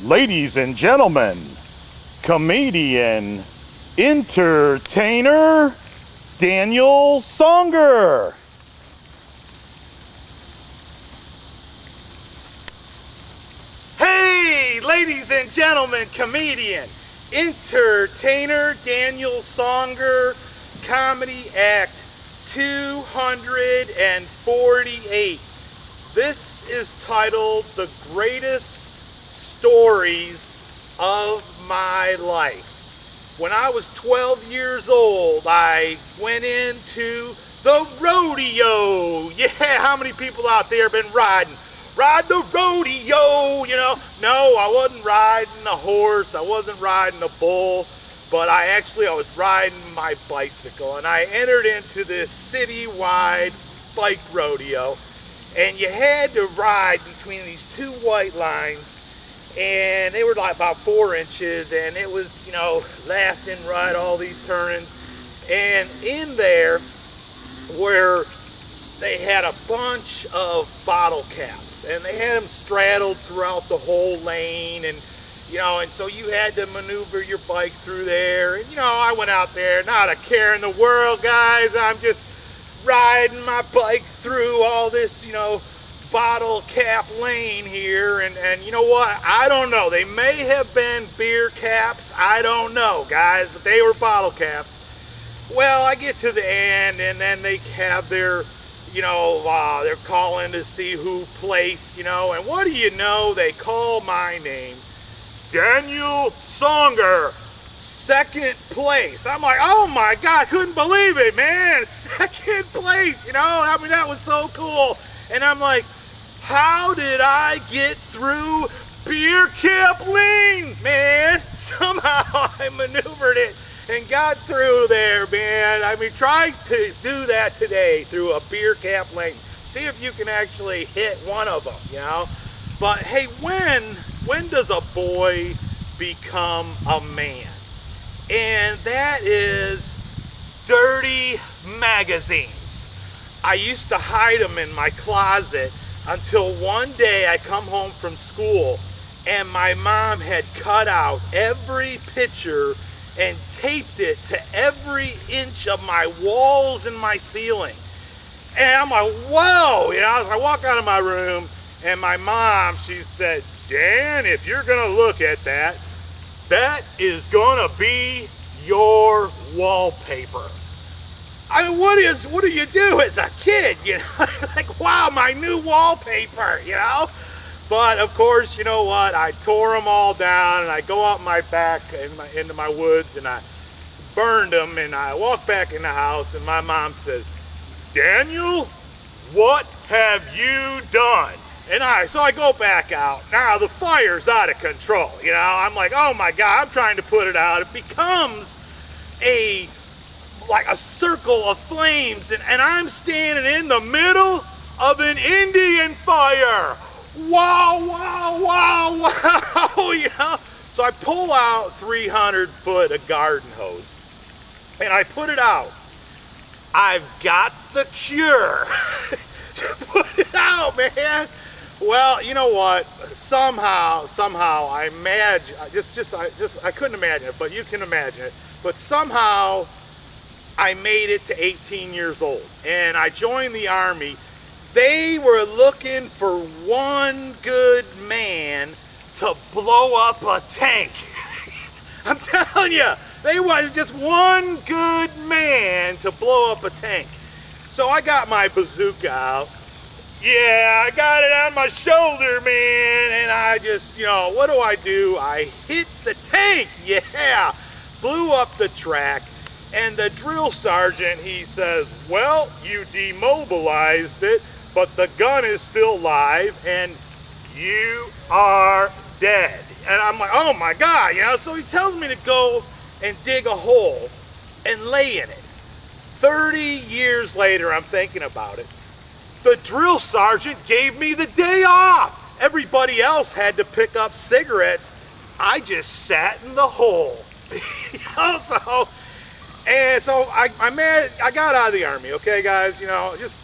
Ladies and gentlemen, comedian, entertainer, Daniel Songer. Hey, ladies and gentlemen, comedian, entertainer, Daniel Songer, comedy act 248. This is titled The Greatest Stories of My Life. When I was 12 years old, I went into the rodeo. Yeah, how many people out there been riding? Ride the rodeo, you know. No, I wasn't riding a horse, I wasn't riding a bull, but I was riding my bicycle, and I entered into this citywide bike rodeo, and you had to ride between these two white lines, and they were like about 4 inches, and it was, you know, left and right, all these turnings, and in there where they had a bunch of bottle caps, and they had them straddled throughout the whole lane, and you know, and so you had to maneuver your bike through there. And you know, I went out there, not a care in the world, guys. I'm just riding my bike through all this, you know, bottle cap lane here, and you know what? I don't know. They may have been beer caps. I don't know, guys, but they were bottle caps. Well, I get to the end, and then they have their, you know, they're calling to see who placed, you know, and what do you know? They call my name, Daniel Songer, second place. I'm like, oh my God, couldn't believe it, man. Second place, you know, I mean, that was so cool. And I'm like, how did I get through beer cap lane, man? Somehow I maneuvered it and got through there, man. I mean, try to do that today through a beer cap lane. See if you can actually hit one of them, you know? But hey, when does a boy become a man? And that is dirty magazines. I used to hide them in my closet until one day I come home from school and my mom had cut out every picture and taped it to every inch of my walls and my ceiling. And I'm like, whoa, you know, I walk out of my room and my mom, she said, Dan, if you're gonna look at that, that is gonna be your wallpaper. I mean, what do you do as a kid, you know? Like, wow, my new wallpaper, you know? But of course, you know what? I tore them all down, and I go out my back into my woods, and I burned them, and I walk back in the house, and my mom says, Daniel, what have you done? And so I go back out. Now the fire's out of control, you know? I'm like, oh my God, I'm trying to put it out. It becomes like a circle of flames, and I'm standing in the middle of an Indian fire. Wow, wow, wow, wow, you know? So I pull out 300 foot of garden hose, and I put it out. I've got the cure to put it out, man. Well, you know what? Somehow, I imagine, I couldn't imagine it, but you can imagine it. But somehow, I made it to 18 years old, and I joined the Army. They were looking for one good man to blow up a tank. I'm telling you, they wanted just one good man to blow up a tank. So I got my bazooka out. Yeah, I got it on my shoulder, man, and I just, you know, what do? I hit the tank, yeah, blew up the track, and the drill sergeant, he says, well, you demobilized it, but the gun is still live, and you are dead. And I'm like, oh my God, you know, so he tells me to go and dig a hole and lay in it. 30 years later, I'm thinking about it. The drill sergeant gave me the day off. Everybody else had to pick up cigarettes. I just sat in the hole. You know, so I got out of the Army, okay, guys? You know, just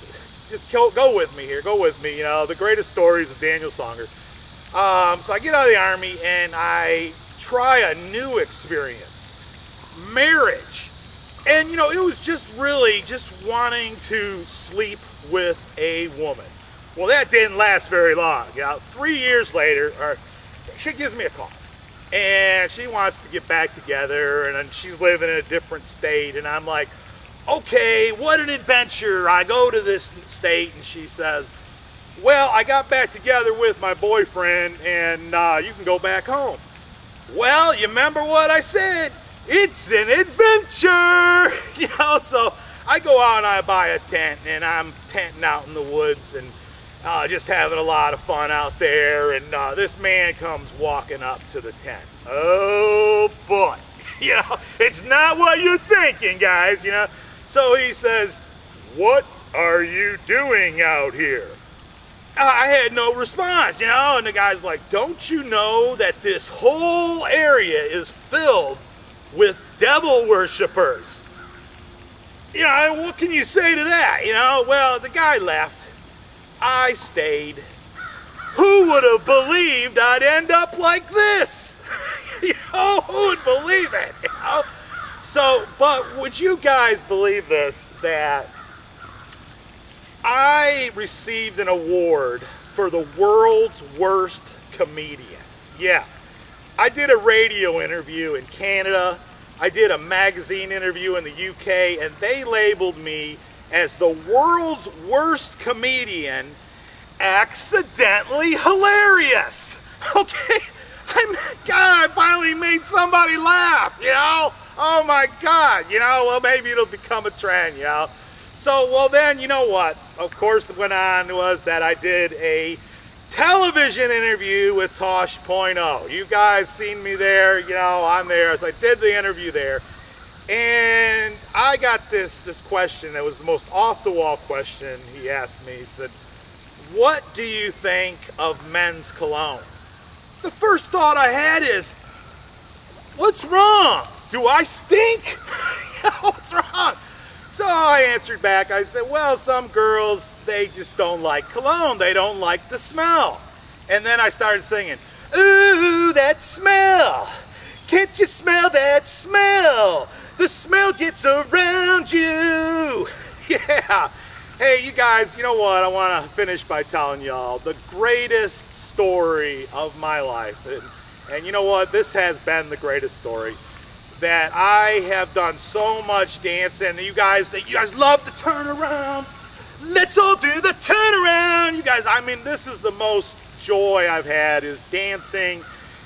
go with me here. Go with me. You know, the greatest stories of Daniel Songer. So I get out of the Army and I try a new experience, marriage. And you know, it was just really just wanting to sleep with a woman. Well, that didn't last very long. You know, 3 years later, she gives me a call. And she wants to get back together, and she's living in a different state. And I'm like, okay, what an adventure. I go to this state, and she says, well, I got back together with my boyfriend, and you can go back home. Well, you remember what I said? It's an adventure! You know, so I go out and I buy a tent, and I'm tenting out in the woods, and just having a lot of fun out there, and this man comes walking up to the tent. Oh boy, you know, it's not what you're thinking, guys, you know. So he says, what are you doing out here? I had no response, you know, and the guy's like, don't you know that this whole area is filled with devil worshippers? You know, what can you say to that, you know? Well, the guy left. I stayed. Who would have believed I'd end up like this? You know, who would believe it? You know? So, but would you guys believe this, that I received an award for the world's worst comedian? Yeah. I did a radio interview in Canada. I did a magazine interview in the UK, and they labeled me as the world's worst comedian, accidentally hilarious. Okay, God, I finally made somebody laugh, you know? Oh my God, you know, well, maybe it'll become a trend, you know? So, well then, you know what? Of course, what went on was that I did a television interview with Tosh.0. You guys seen me there, you know, I'm there. So I did the interview there. And I got this question that was the most off-the-wall question he asked me. He said, what do you think of men's cologne? The first thought I had is, what's wrong? Do I stink? What's wrong? So I answered back, I said, well, some girls, they just don't like cologne. They don't like the smell. And then I started singing, ooh, that smell. Can't you smell that smell? The smell gets around you. Yeah. Hey, you guys, you know what? I want to finish by telling y'all the greatest story of my life. And you know what? This has been the greatest story. That I have done so much dancing. You guys love the turnaround. Let's all do the turnaround. You guys, I mean, this is the most joy I've had, is dancing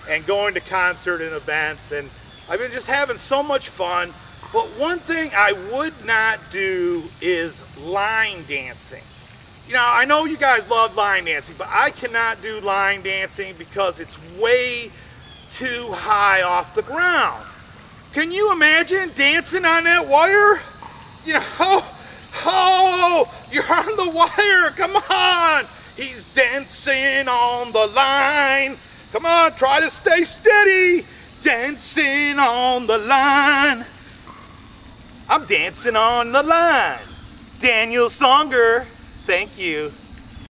and going to concert and events. And I've been just having so much fun. But one thing I would not do is line dancing. You know, I know you guys love line dancing, but I cannot do line dancing because it's way too high off the ground. Can you imagine dancing on that wire? You know, oh, you're on the wire, come on. He's dancing on the line. Come on, try to stay steady. Dancing on the line. I'm dancing on the line. Daniel Songer, thank you.